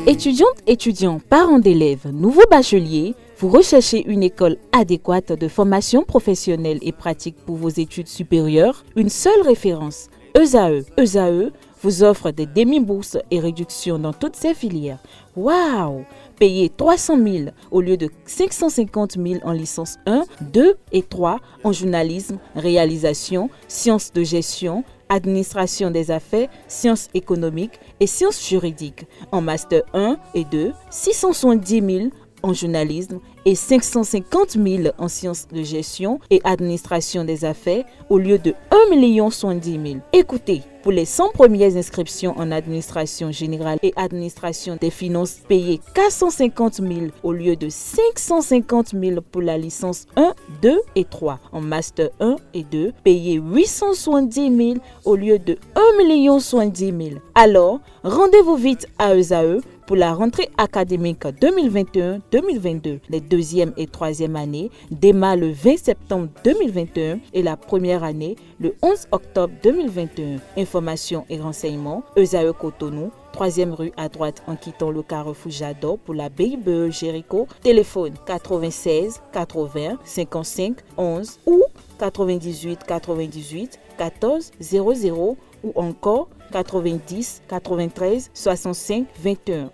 Étudiantes, étudiants, parents d'élèves, nouveaux bacheliers, vous recherchez une école adéquate de formation professionnelle et pratique pour vos études supérieures? Une seule référence, ESAE. ESAE vous offre des demi-bourses et réductions dans toutes ces filières. Waouh! Payez 300 000 au lieu de 550 000 en licence 1, 2 et 3 en journalisme, réalisation, sciences de gestion, administration des affaires, sciences économiques et sciences juridiques. En master 1 et 2, 670 000 en journalisme et 550 000 en sciences de gestion et administration des affaires au lieu de 1 070 000. Écoutez, pour les 100 premières inscriptions en administration générale et administration des finances, payez 450 000 au lieu de 550 000 pour la licence 1, 2 et 3. En master 1 et 2, payez 870 000 au lieu de 1 070 000. Alors, rendez-vous vite à ESAE pour la rentrée académique 2021-2022. Les deuxième et troisième années démarrent le 20 septembre 2021 et la première année le 11 octobre 2021. Informations et renseignements, ESAE Cotonou, 3e rue à droite en quittant le carrefour Jador pour la BIBE Jéricho. Téléphone 96 80 55 11 ou 98 98 14 00 ou encore 90 93 65 21.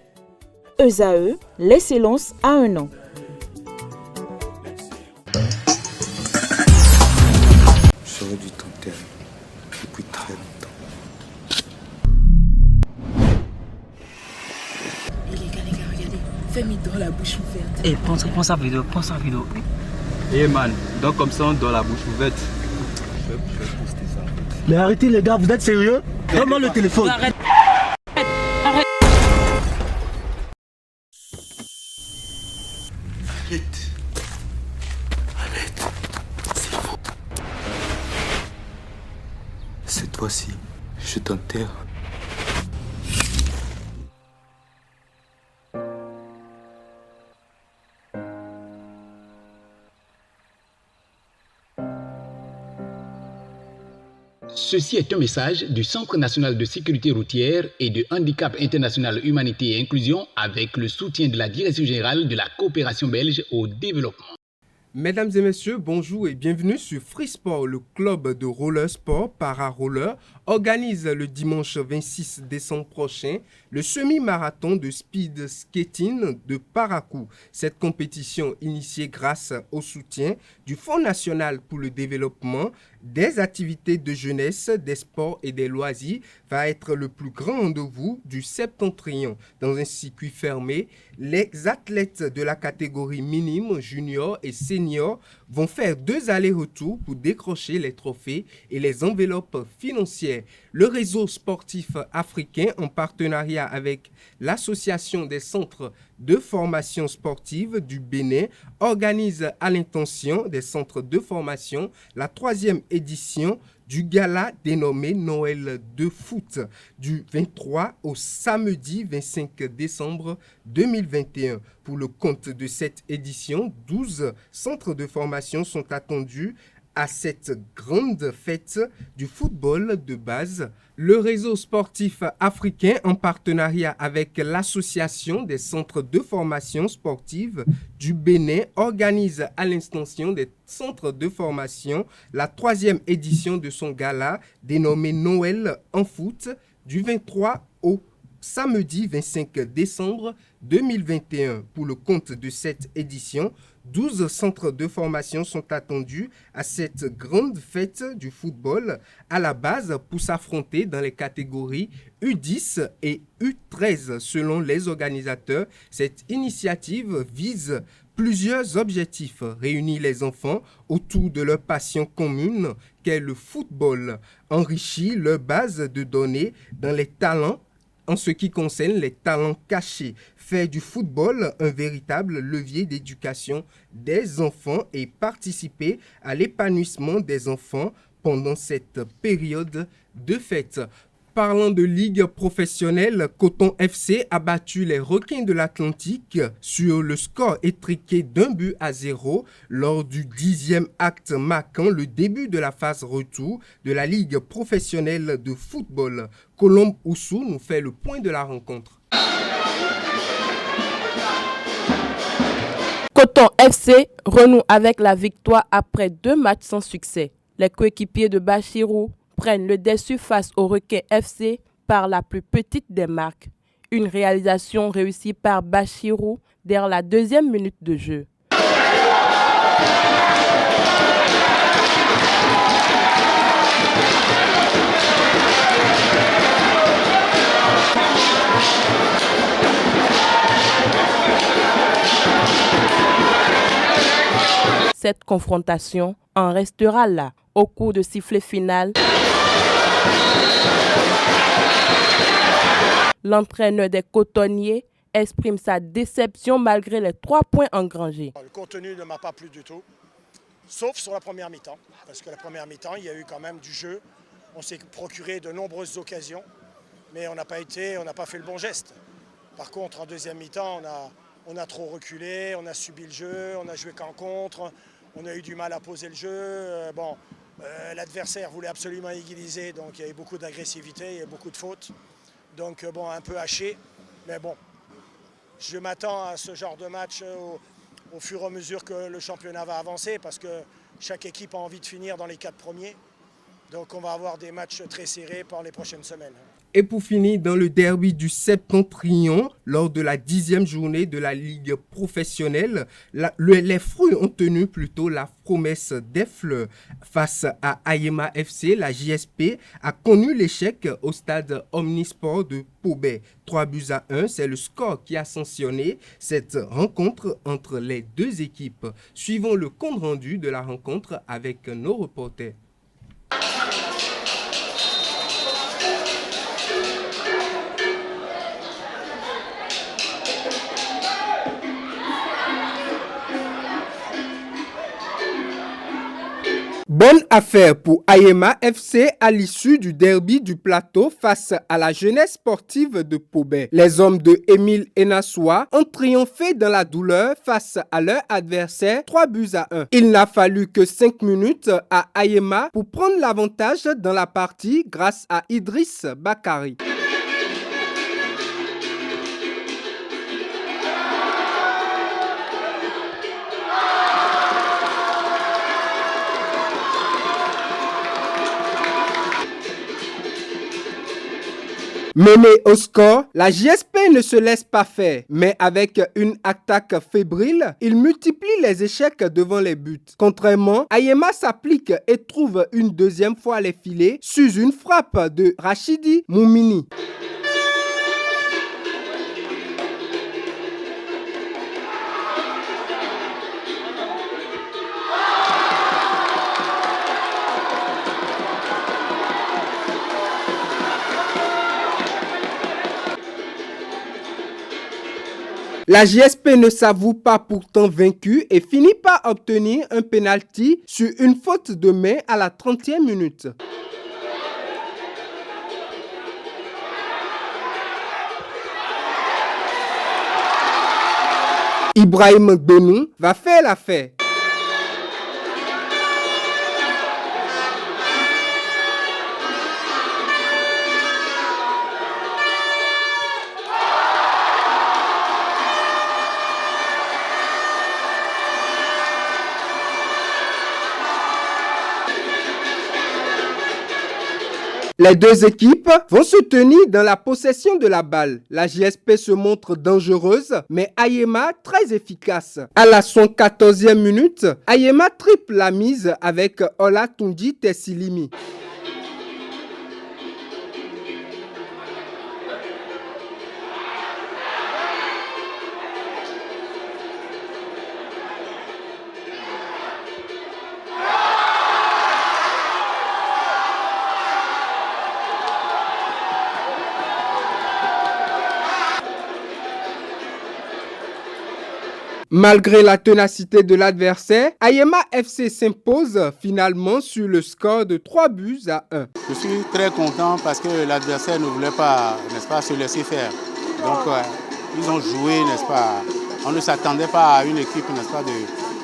ESAE, l'excellence à un an. J'aurais dû t'enterrer depuis très longtemps. Les gars, regardez. Fais-moi dans la bouche ouverte. Eh, prends sa vidéo. Eh man, donc comme ça on doit la bouche ouverte. Je vais poster ça. Mais arrêtez les gars, vous êtes sérieux? Donne-moi le téléphone. Arrête. Arrête, c'est faux. Cette fois-ci, je t'enterre. Ceci est un message du Centre national de sécurité routière et de Handicap International Humanité et Inclusion avec le soutien de la Direction générale de la coopération belge au développement. Mesdames et messieurs, bonjour et bienvenue sur Free Sport. Le club de roller sport para-roller organise le dimanche 26 décembre prochain le semi-marathon de speed skating de Parakou. Cette compétition initiée grâce au soutien du Fonds national pour le développement des activités de jeunesse, des sports et des loisirs va être le plus grand rendez-vous du septentrion. Dans un circuit fermé, les athlètes de la catégorie minime, junior et senior vont faire 2 allers-retours pour décrocher les trophées et les enveloppes financières. Le réseau sportif africain, en partenariat avec l'Association des centres de formation sportive du Bénin, organise à l'intention des centres de formation la 3e édition du gala dénommé Noël de foot du 23 au samedi 25 décembre 2021. Pour le compte de cette édition, 12 centres de formation sont attendus à cette grande fête du football de base. Le réseau sportif africain, en partenariat avec l'Association des centres de formation sportive du Bénin, organise à l'intention des centres de formation la 3e édition de son gala dénommé Noël en foot du 23 au samedi 25 décembre 2021. Pour le compte de cette édition, 12 centres de formation sont attendus à cette grande fête du football à la base pour s'affronter dans les catégories U10 et U13. Selon les organisateurs, cette initiative vise plusieurs objectifs: réunir les enfants autour de leur passion commune qu'est le football, enrichir leur base de données dans les talents en ce qui concerne les talents cachés, faire du football un véritable levier d'éducation des enfants et participer à l'épanouissement des enfants pendant cette période de fête. Parlant de ligue professionnelle, Coton FC a battu les Requins de l'Atlantique sur le score étriqué d'1-0 lors du 10e acte marquant le début de la phase retour de la ligue professionnelle de football. Colombe Oussou nous fait le point de la rencontre. Coton FC renoue avec la victoire après 2 matchs sans succès. Les coéquipiers de Bachirou prennent le dessus face au Requin FC par la plus petite des marques. Une réalisation réussie par Bachirou dès la 2e minute de jeu. Cette confrontation en restera là. Au coup de sifflet final, l'entraîneur des cotonniers exprime sa déception malgré les 3 points engrangés. Le contenu ne m'a pas plu du tout, sauf sur la première mi-temps. Parce que la première mi-temps, il y a eu quand même du jeu. On s'est procuré de nombreuses occasions, mais on n'a pas fait le bon geste. Par contre, en deuxième mi-temps, on a trop reculé, on a subi le jeu, on a joué qu'en contre, on a eu du mal à poser le jeu. L'adversaire voulait absolument égaliser, donc il y a eu beaucoup d'agressivité, il y a eu beaucoup de fautes. Donc un peu haché, mais bon, je m'attends à ce genre de match au fur et à mesure que le championnat va avancer, parce que chaque équipe a envie de finir dans les 4 premiers. Donc on va avoir des matchs très serrés pendant les prochaines semaines. Et pour finir, dans le derby du Septentrion, lors de la 10e journée de la Ligue professionnelle, les fruits ont tenu plutôt la promesse des fleurs. Face à Ayema FC, la JSP a connu l'échec au stade Omnisport de Pobet. 3-1, c'est le score qui a sanctionné cette rencontre entre les deux équipes. Suivons le compte rendu de la rencontre avec nos reporters. Bonne affaire pour Ayema FC à l'issue du derby du plateau face à la jeunesse sportive de Pobet. Les hommes de Émile Enassoua ont triomphé dans la douleur face à leur adversaire 3-1. Il n'a fallu que 5 minutes à Ayema pour prendre l'avantage dans la partie grâce à Idriss Bakari. Menée au score, la JSP ne se laisse pas faire, mais avec une attaque fébrile, il multiplie les échecs devant les buts. Contrairement, Ayema s'applique et trouve une deuxième fois les filets sur une frappe de Rachidi Moumini. La JSP ne s'avoue pas pourtant vaincue et finit par obtenir un pénalty sur une faute de main à la 30e minute. Ibrahim Benou va faire l'affaire. Les deux équipes vont se tenir dans la possession de la balle. La JSP se montre dangereuse, mais Ayema très efficace. À la 114e minute, Ayema triple la mise avec Olatunji Tessilimi. Malgré la ténacité de l'adversaire, Ayema FC s'impose finalement sur le score de 3-1. Je suis très content parce que l'adversaire ne voulait pas, n'est-ce pas, se laisser faire. Donc ils ont joué, n'est-ce pas. On ne s'attendait pas à une équipe, n'est-ce pas,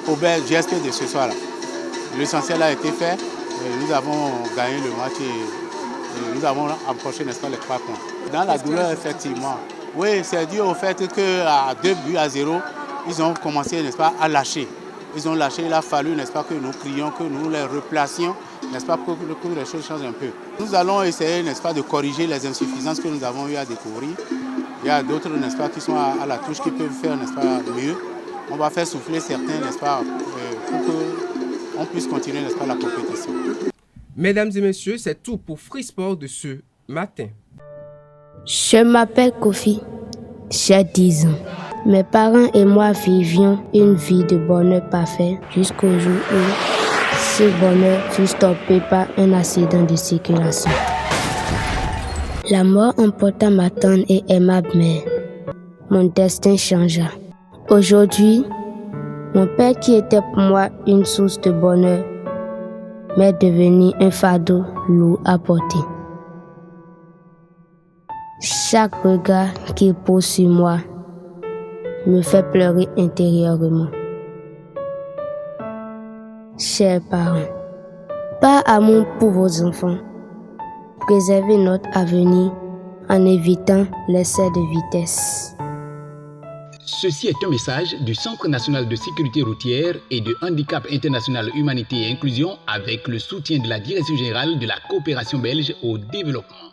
au GSP de ce soir-là. L'essentiel a été fait. Et nous avons gagné le match et nous avons approché, n'est-ce pas, les 3 points. Dans la douleur, effectivement. Oui, c'est dû au fait qu'à 2-0, ils ont commencé, n'est-ce pas, à lâcher. Ils ont lâché, il a fallu, n'est-ce pas, que nous crions, que nous les replacions, n'est-ce pas, pour que les choses changent un peu. Nous allons essayer, n'est-ce pas, de corriger les insuffisances que nous avons eu à découvrir. Il y a d'autres, n'est-ce pas, qui sont à la touche, qui peuvent faire, n'est-ce pas, mieux. On va faire souffler certains, n'est-ce pas, pour qu'on puisse continuer, n'est-ce pas, la compétition. Mesdames et messieurs, c'est tout pour Free Sport de ce matin. Je m'appelle Kofi, j'ai 10 ans. Mes parents et moi vivions une vie de bonheur parfait jusqu'au jour où ce bonheur fut stoppé par un accident de circulation. La mort emporta ma tendre et aimable mère. Mon destin changea. Aujourd'hui, mon père qui était pour moi une source de bonheur m'est devenu un fardeau lourd à porter. Chaque regard qu'il pose sur moi me fait pleurer intérieurement. Chers parents, par amour pour vos enfants, préservez notre avenir en évitant l'excès de vitesse. Ceci est un message du Centre national de sécurité routière et de handicap international humanité et inclusion avec le soutien de la Direction générale de la coopération belge au développement.